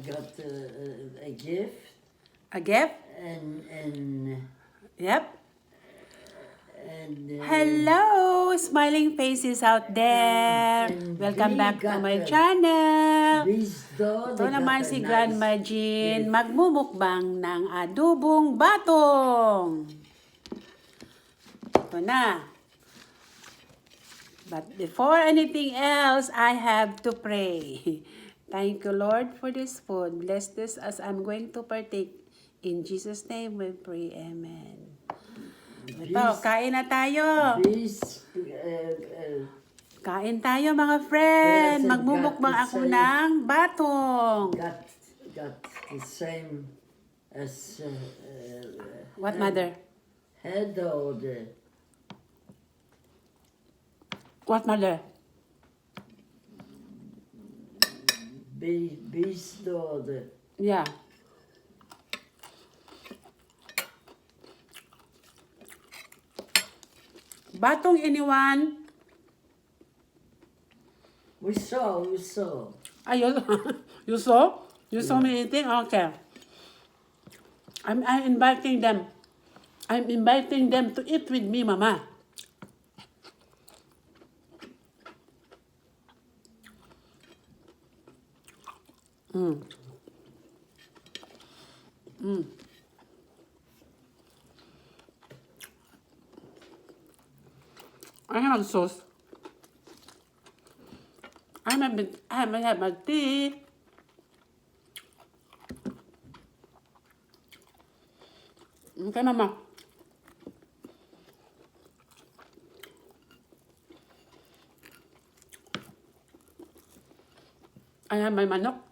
got a gift. A gift? And Yep. and Hello, smiling faces out there. and Welcome we back to got my a channel. Bisdo. Ito naman si Grandma Jean gift. magmumukbang ng Adobong Batong. Ito na. But before anything else, I have to pray. Thank you, Lord, for this food. Bless this as I'm going to partake. In Jesus' name we pray. Amen. Ito, kain na tayo. Kain tayo mga friend. Magmumukbang ako ng batong. Got the same as What, Mother? What, Mother? Bisdo. Yeah. Batong anyone? We saw. Ayun. You saw? You saw me eating? Okay. I'm inviting them. I'm inviting them to eat with me, Mama. I have sauce. I haven't had my tea. Okay, Mama. I have my manok.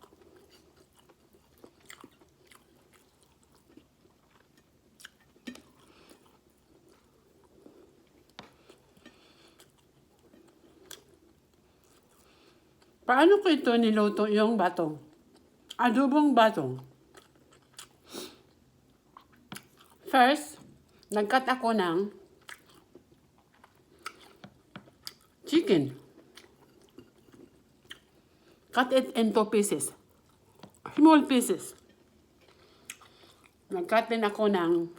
Paano ko ito niluto yung batong? Adobong batong. First, nag-cut ako ng chicken. Cut it into pieces. Small pieces. Nag-cut din ako ng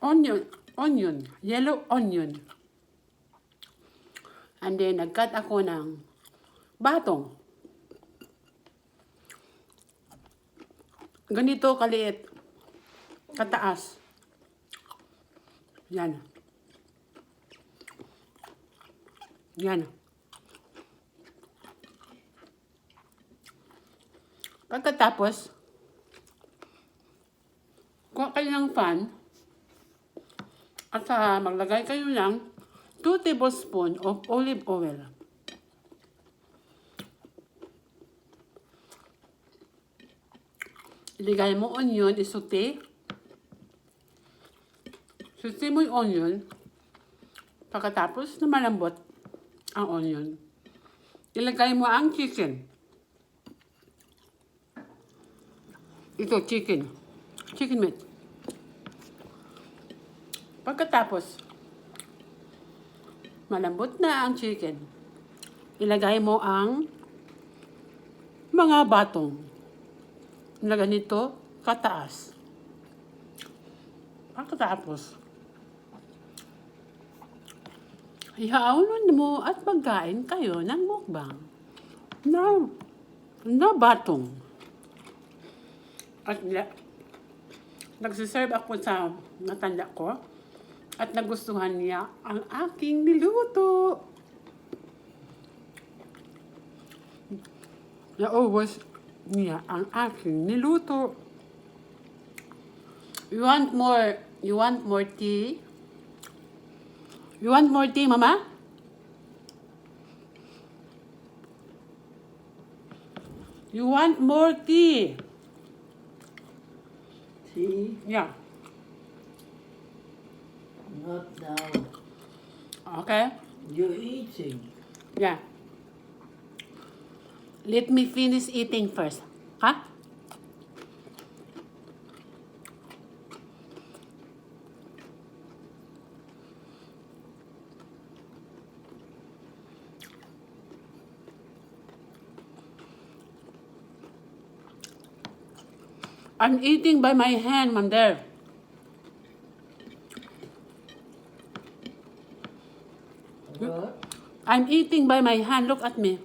onion, yellow onion. And then, nag-cut ako ng batong. Ganito kaliit. Kataas. Yan. Yan. Pagkatapos, kuha kayo ng pan at maglagay kayo ng 2 tablespoons of olive oil. Iligay mo onion, isote. Sote mo yung onion. Pagkatapos na malambot ang onion, ilagay mo ang chicken. Ito, chicken. Chicken meat. Pagkatapos, malambot na ang chicken, ilagay mo ang mga batong. Na ganito kataas. Pagkatapos, ihaunon mo at magkain kayo ng mukbang na batong. At nagsiserve ako sa natanda ko at nagustuhan niya ang aking niluto. Naubos niya ang aking niluto. You want more tea? You want more tea, Mama? You want more tea? Tea? Yeah. Not now. Okay? You're eating. Yeah. Let me finish eating first. Huh? I'm eating by my hand, Mother. What? I'm eating by my hand. Look at me.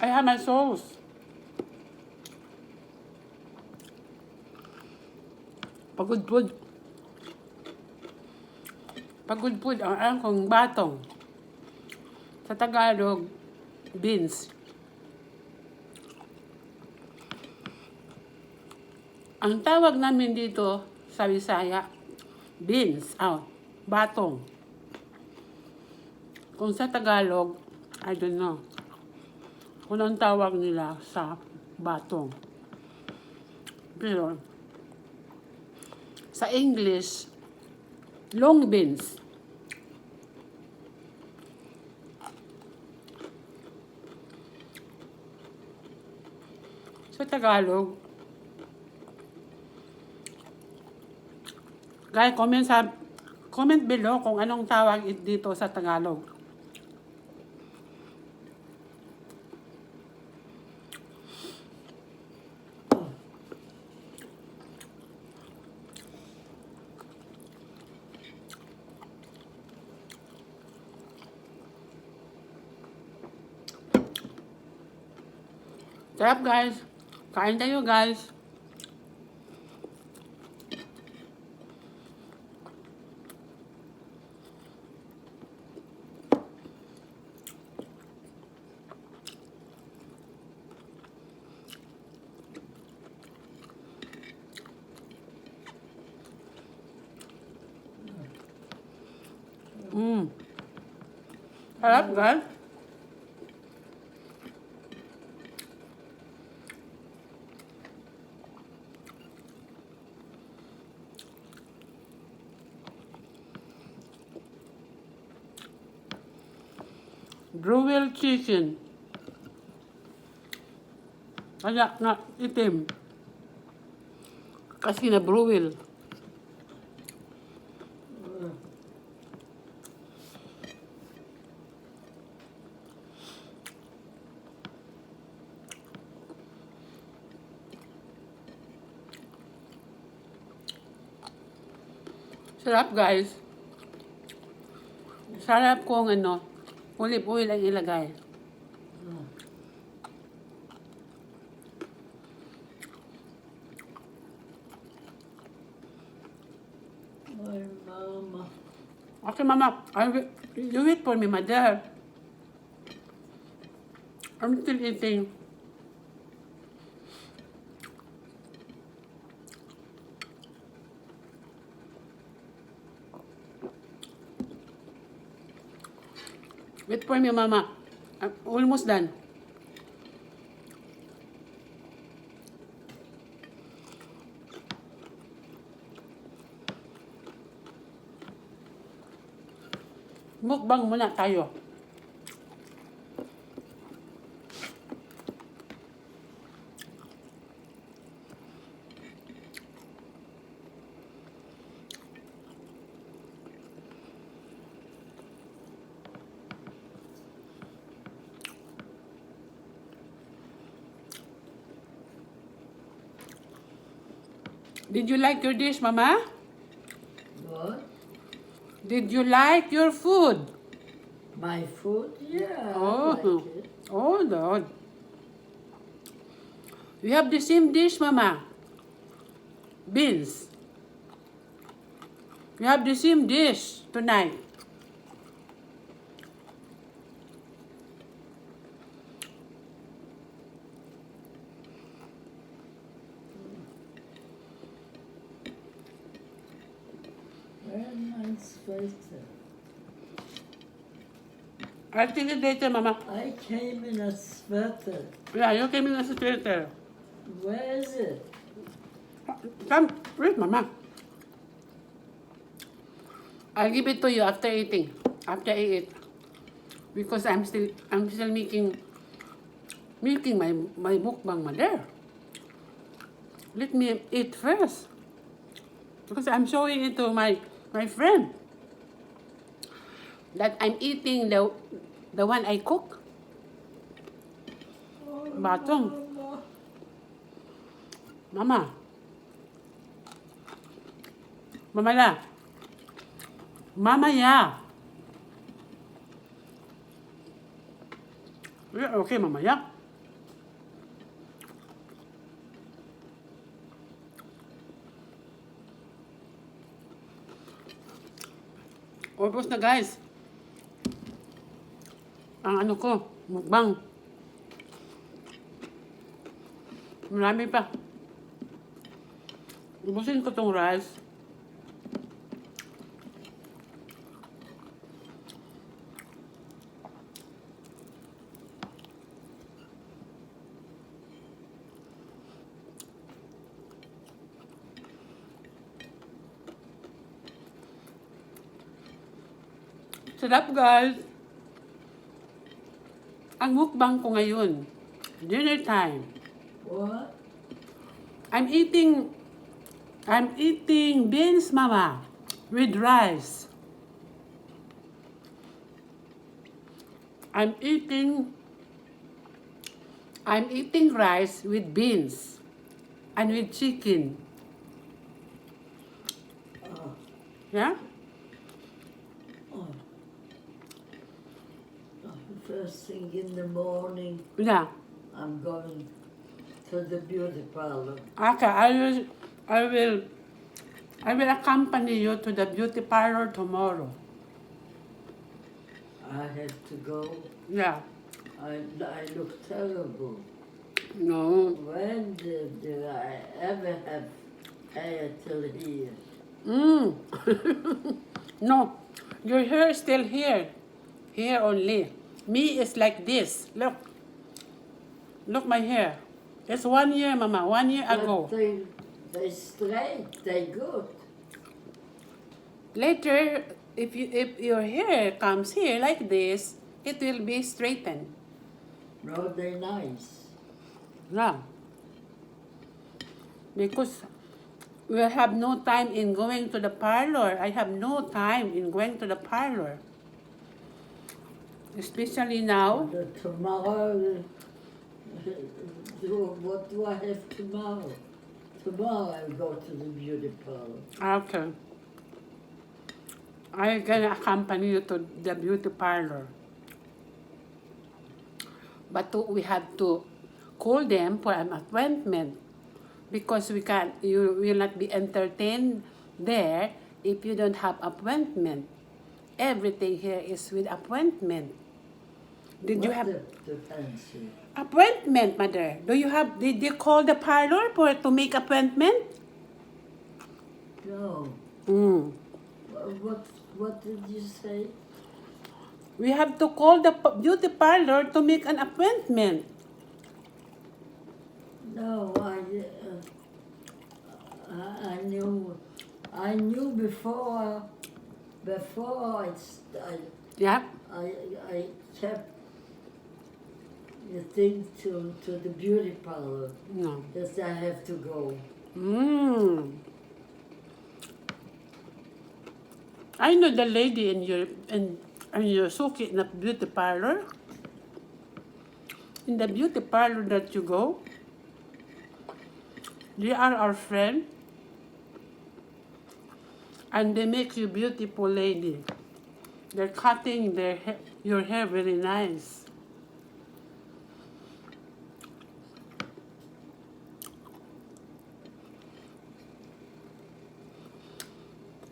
I have my sauce. Pagudpud. Pagudpud ang akong batong. Sa Tagalog, beans. Ang tawag namin dito sa Bisaya, beans. Batong. Kung sa Tagalog, I don't know. Kung ang tawag nila sa batong. Pero, sa English, long beans. Sa Tagalog, guys, comment below kung anong tawag dito sa Tagalog. Sarap, guys. Kain tayo, guys. Sarap, guys. Broiled chicken. Kaya nga itim. Kasi na broil. Sarap, guys. Sarap kung olive oil ang ilagay. My mama. Okay, Mama. You wait for me, Mother. I'm still eating. Wait for me, Mama. I'm almost done. Mukbang muna tayo. Did you like your dish, Mama? What? Did you like your food? My food? Yeah, Oh. I like it. Oh, Lord. We have the same dish, Mama. Beans. We have the same dish tonight. Very nice sweater. I'll take it later, Mama. I came in a sweater. Yeah, you came in as a Twitter. Where is it? Come, wait, Mama. I'll give it to you after eating. After I eat. Because I'm still making my mukbang, Mother. Let me eat first. Because I'm showing it to my friend that I'm eating the one I cook. Batong. Mama. Mamaya. Mamaya. Yeah, okay, mamaya. Ubos na guys. Ang ano ko, mukbang. Marami pa. Ubusin ko tong rice. Sarap guys. Ang mukbang ko ngayon, dinner time. What? I'm eating beans, mama, with rice. I'm eating rice with beans and with chicken. Oh, Yeah? oh. First thing in the morning, Yeah. I'm going to the beauty parlor. Okay, I will accompany you to the beauty parlor tomorrow. I have to go. Yeah. I look terrible. No. When did I ever have hair till here? No. Your hair is still here. Here only. Me is like this. Look. Look my hair. It's 1 year, mama. 1 year ago. But they straight, they good. Later, if your hair comes here like this, it will be straightened. No, they nice. Yeah. Because we have no time in going to the parlor. I have no time in going to the parlor. Especially now. Tomorrow, what do I have tomorrow? Tomorrow I'll go to the beauty parlor. Okay. I'm gonna accompany you to the beauty parlor. But we have to call them for an appointment because you will not be entertained there if you don't have appointment. Everything here is with appointment. Did you have the fancy? appointment, mother? Did you call the parlor to make appointment? No. What did you say? We have to call the beauty parlor to make an appointment. No, I knew before Yeah. I kept the thing to the beauty parlor. No. Yes, I have to go. I know the lady in your Suki in the beauty parlor. In the beauty parlor that you go, they are our friend. And they make you beautiful lady. They're cutting your hair very nice.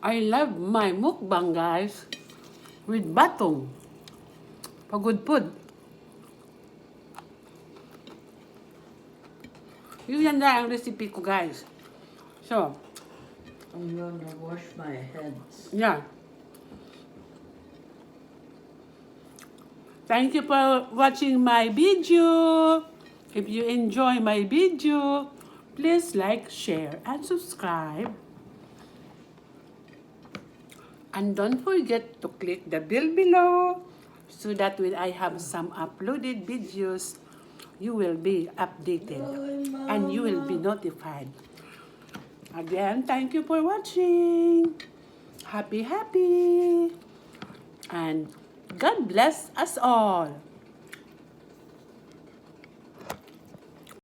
I love my mukbang, guys, with batong. Pagod food. Yun na ang recipe ko, guys. So, I'm gonna wash my hands. yeah. Thank you for watching my video. If you enjoy my video, please like, share, and subscribe. And don't forget to click the bell below so that when I have some uploaded videos, you will be updated and you will be notified. Again, thank you for watching. Happy. And God bless us all.